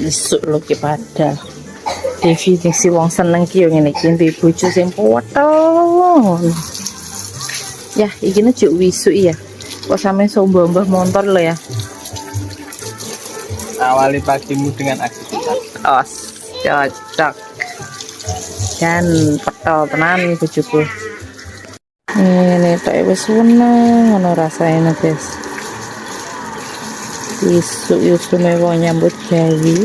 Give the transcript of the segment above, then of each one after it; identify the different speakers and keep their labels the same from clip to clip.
Speaker 1: isuk lho ki padahal. Definisi wong seneng ki yo ngene iki duwe bojo sing potel. Ya, iki nek wisuk ya. Kok sampe mbah motor lho ya.
Speaker 2: Awali pagimu dengan aktivitas.
Speaker 1: Os, cocok. Dan petel tenan bojoku. Ini tok wis seneng ngono rasane, guys. Isuk-isuk mewah nyambut gawe.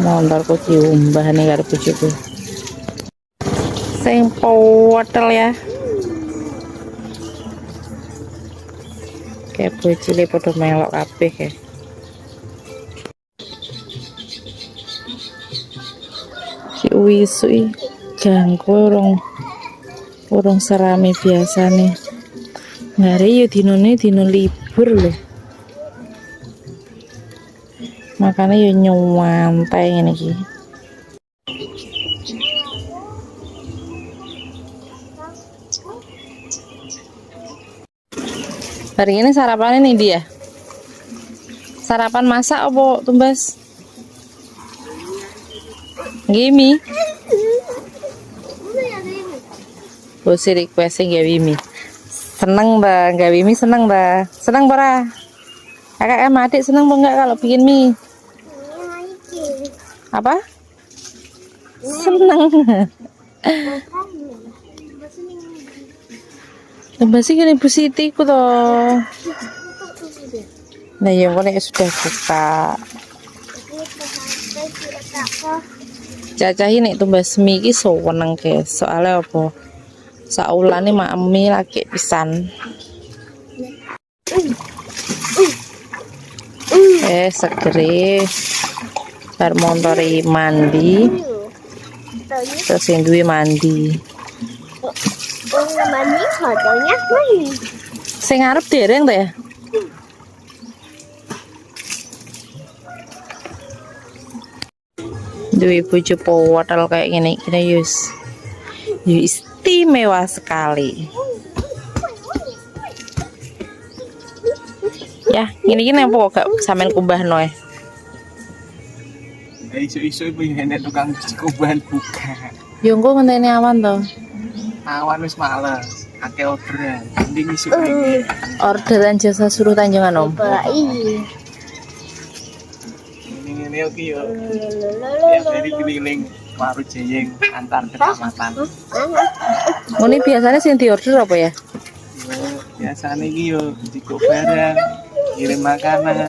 Speaker 1: Montorku diumbah nih karo bojoku. Sing potel ya. Kayak bojone padha melok kabeh kae. Si wisuk jangko urung serame biasane. Ngare yo dinone dino libur lho. Makanya yo nyantai ngene iki. Hari ini sarapannya nih dia. Sarapan masak apa tumbas? Gimi. Bosi requesting gawe mie. Seneng ba, gawe mie seneng ba? Seneng bara? Kakak adik seneng enggak kalau bikin mie? Apa? Seneng. Tumbas iki Ibu Siti ku to. Nah, ya kok sudah buka. Cacah ini tumbas mie iki seneng guys. Soalnya apa? Saulane mami lagi pisan. Segere bar montori mandi. Terus yang duwe mandi.
Speaker 3: Mandi fotonya mandi.
Speaker 1: Sing ngarep dereng to ya? Duwe bojo potel kayak gini yus. Istimewa sekali. Ya, gini apa kok gak sampean kumbahno ya?
Speaker 2: Isu-isu ibu yang enak tukang kubahan buka.
Speaker 1: Yo engko ngenteni awan to.
Speaker 2: Awan wis males, akeh orderan. Mending isu iki.
Speaker 1: Orderan jasa suruh Tanjungan Om.
Speaker 2: Ini oke yo. Ya dari keliling Waru Jayeng antar kecamatan.
Speaker 1: Ini biasanya sing diorder apa ya?
Speaker 2: Biasanya iki yo diko barang, kirim makanan.